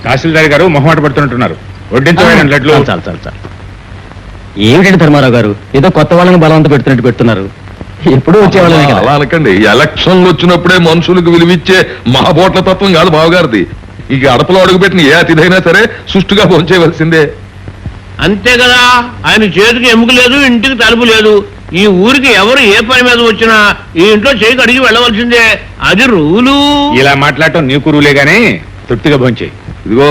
తహసీల్దార్ గారు మొహమాట పడుతున్నట్టున్నారు. వడ్డించమైన లడ్లు. చాలు చాలు చాలు. ఏమిటండి ధర్మారావు గారు, ఏదో కొత్త వాళ్ళని బలవంత పెడుతున్నట్టు పెడుతున్నారు. ఎప్పుడు వచ్చేవాళ్ళని కదా. అలా అనకండి. ఎలక్షన్లు వచ్చినప్పుడే మనుషులకు విలువిచ్చే మహాబోట్ల తత్వం కాదు బావగారిది. ఈ గడపలో అడుగుపెట్టిన ఏ అతిథైనా సరే సుష్టుగా భోంచేయవలసిందే. అంతే కదా. ఆయన చేతికి ఎముక లేదు, ఇంటికి తలుపు లేదు. ఈ ఊరికి ఎవరు ఏ పని మీద వచ్చినా ఈ ఇంట్లో చేయికి అడిగి వెళ్ళవలసిందే. అది రూలు. ఇలా మాట్లాడటం నీకు రూలే గానీ తృప్తిగా భోంచేయి. ఇదిగో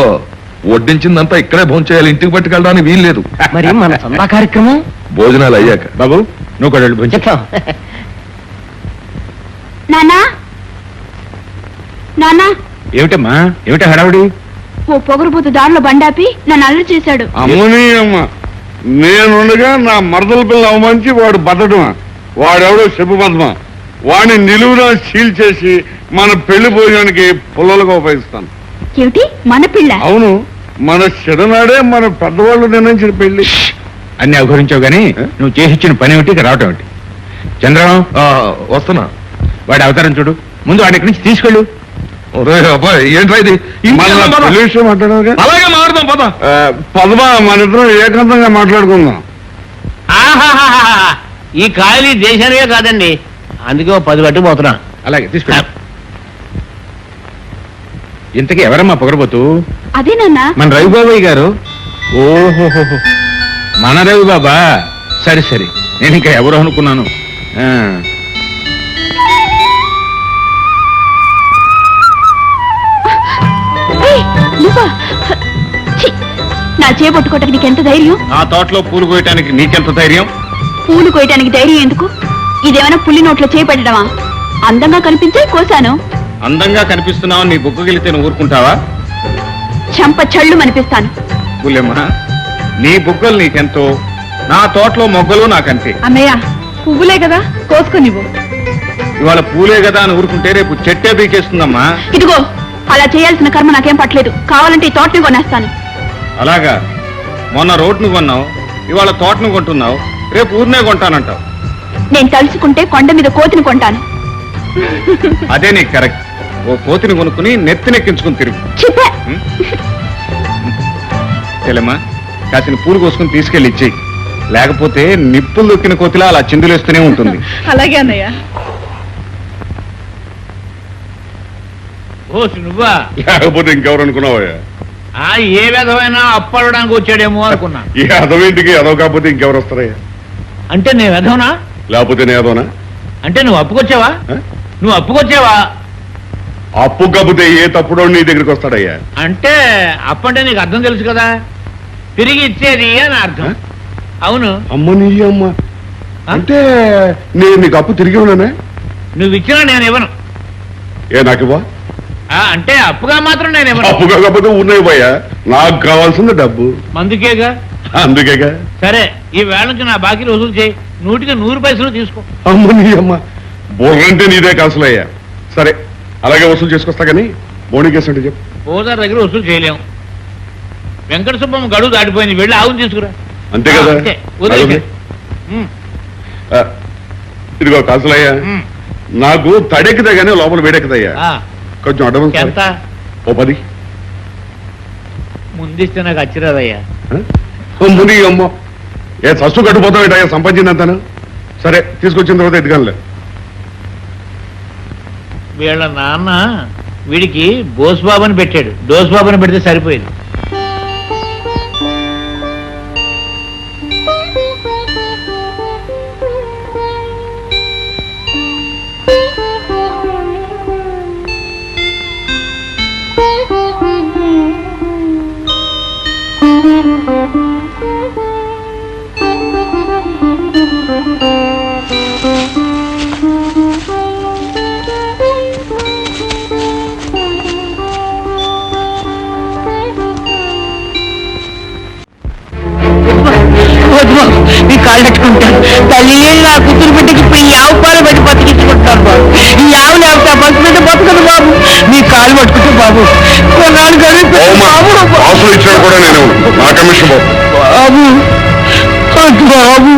వడ్డించిందంతా ఇక్కడే భోంచేయాలి, ఇంటికి పట్టుకెళ్ళడానికి వీలు లేదు. మరి మన సందా కార్యక్రమం భోజనాలు అయ్యాక. బాబు నువ్వు కూడా భోంచే. చెప్తాం. నానా నానా ఏమిటమ్మా, ఏమిటా హడావుడి? ఓ పొగరుబోతు దారిలో బండాపి నన్ను అల్లరి చేశాడు. అమ్మని అమ్మ, నేనుండగా నా మరదల పిల్ల అవమంచి వాడు బతడమా? వాడెవడో చెప్పు పద్మ. వాడిని నిలువునా సీల్ చేసి మన పెళ్లి భోజనానికి పుల్లలుగా ఉపయోగిస్తాను. ఏమిటి మన పిల్ల? అవును, మన చెడనాడే మన పెద్దవాళ్ళు నిర్ణయించిన పెళ్లి. అన్ని అవహరించావు గానీ నువ్వు చేసిచ్చిన పని ఏమిటి, రావటం ఏమిటి? చంద్రం వస్తున్నా. వాడి అవతారం చూడు. ముందు వాడి ఇక్కడి నుంచి తీసుకెళ్ళు. అబ్బాయి ఏంట్రా ఇది? మన పెళ్లి విషయం మాట్లాడాలిగా. అలాగే మారుదాం పద. పద్మ, మన ఇద్దరం ఏకాంతంగా మాట్లాడుకుందాం. ఆహాహాహా. ఈ కాయలు దేశానికే కాదండి, అందుకే 10 పట్టుకుపోతున్నా. అలాగే తీసుకెళ్ళు. ఇంతకీ ఎవరమ్మా పొగరబోతు? అదే నాన్న. మన రవిబాబాయ్ గారు. ఓహోహో, మన రవి బాబా. సరే సరే, నేను ఇంకా ఎవరు అనుకున్నాను. ఏయ్, నువ్వా? ఛీ, నా చేపట్టుకోవటానికి నీకెంత ధైర్యం? నా తోటలో పూలు కోయటానికి నీకెంత ధైర్యం? పూలు కోయటానికి ధైర్యం ఎందుకు? ఇదేమైనా పుల్లి నోట్లో చేపెట్టడమా? అందంగా కనిపించే కోసాను. అందంగా కనిపిస్తున్నావు, నీ బుగ్గగిలితే నువ్వు ఊరుకుంటావా? చెంప చళ్ళు మనిపిస్తాను. పుల్లెమ్మా, నీ బుగ్గలు నీకెంతో, నా తోటలో మొగ్గలు నాకంతే. అన్నయ్య, పువ్వులే కదా, కోసుకో నువ్వు. ఇవాళ పూలే కదా అని ఊరుకుంటే రేపు చెట్టే పీకేస్తుందమ్మా. ఇదిగో, అలా చేయాల్సిన కర్మ నాకేం పట్టలేదు. కావాలంటే ఈ తోటని కొనేస్తాను. అలాగా? మొన్న రోడ్ను కొన్నావు, ఇవాళ తోటను కొంటున్నావు, రేపు ఊరినే కొంటానంటావు. నేను తలుచుకుంటే కొండ మీద కోతిని కొంటాను. అదే నీకు కరెక్ట్. ఓ కోతిని కొనుక్కుని నెత్తినెక్కించుకుని తిరుగు. చెప్పా. చెల్లెమ్మా, కాసిన పూలు కోసుకుని తీసుకెళ్ళి ఇచ్చేయి. లేకపోతే నిప్పులు దొక్కిన కోతిలా అలా చిందులేస్తూనే ఉంటుంది. అలాగే అన్నయ్య. ఓ నువ్వా? లేకపోతే ఇంకెవరు అనుకున్నావా? ఏ విధమైనా అప్పడడానికి వచ్చాడేమో అనుకున్నా. ఈ అదవేంటికి అదవ కాకపోతే ఇంకెవరు వస్తారయ్యా? అంటే నేను విధవనా? లేకపోతే నే అదోనా? అంటే నువ్వు అప్పుకొచ్చావా? నువ్వు అప్పుకొచ్చావా? అప్పు కాకపోతే ఏ తప్పుడో నీ దగ్గరికి వస్తాడయ్యా? అంటే అప్పంటే నీకు అర్థం తెలుసు కదా, తిరిగి ఇచ్చేది అని అర్థం. అవును. అమ్మ నీ అమ్మ, అంటే నేను నీకు అప్పు తిరిగి ఉన్నానే? నువ్వు ఇచ్చినా నేను ఇవ్వను. ఏ నాకివ్వా? అంటే అప్పుగా మాత్రం నేను ఇవ్వను. అప్పు కాకపోతే ఉన్నాయిపోయా, నాకు కావాల్సింది డబ్బు. మందుకేగా. అందుకేగా. సరే, ఈ వేళ నుంచి నా బాకీలు వసూలు చేయి. 100కి 100 పైసలు తీసుకో. అమ్మ నీ అమ్మ, బుర్రంటే నీదే కాసులయ్యా. సరే, అలాగే వసూలు చేసుకొస్తా కానీ బోణి కేసు అంటే చెప్పు. ఓదార్ దగ్గర వసూలు చేయలేము. వెంకట సుబ్బమ్మ గడువు దాటిపోయింది, వెళ్ళి ఆవును తీసుకురా. అంతే కదా? అంతే, వదిలేసి. ఇదిగో కాసులయ్యా, నాకు తడెక్కుతా గానీ లోపల వేడెక్కుతాయ్యా. కొంచెం అడ్వాన్స్ ఎంత? ఓ 10. ముందిస్తే నాకు అచ్చిరాదయ్యా. ముందు అమ్మ, ఏ సస్సు కట్టుపోతావేటయ్యా సంపాదించినంతను? సరే, తీసుకొచ్చిన తర్వాత ఎదుగానులే. వీళ్ళ నాన్న వీడికి బోస్బాబుని పెట్టాడు, డోస్బాబుని పెడితే సరిపోయింది. నీ కాళ్ళు పెట్టుకుంటాను. తల్లి నా కూతురు బిడ్డకి ఇప్పుడు ఈ ఆవు పాలు పెట్టి బతికించుకుంటాను బాబు. ఈ ఆవు లేకపోతే బస్సు మీద బతకదు బాబు. నీ కాళ్ళు పట్టుకుంటే బాబు, కొన్నాళ్ళు గడిపి బాబు. ఆఫర్ ఇచ్చాడు కూడా నేను, నా కమిషన్ బాబు బాబు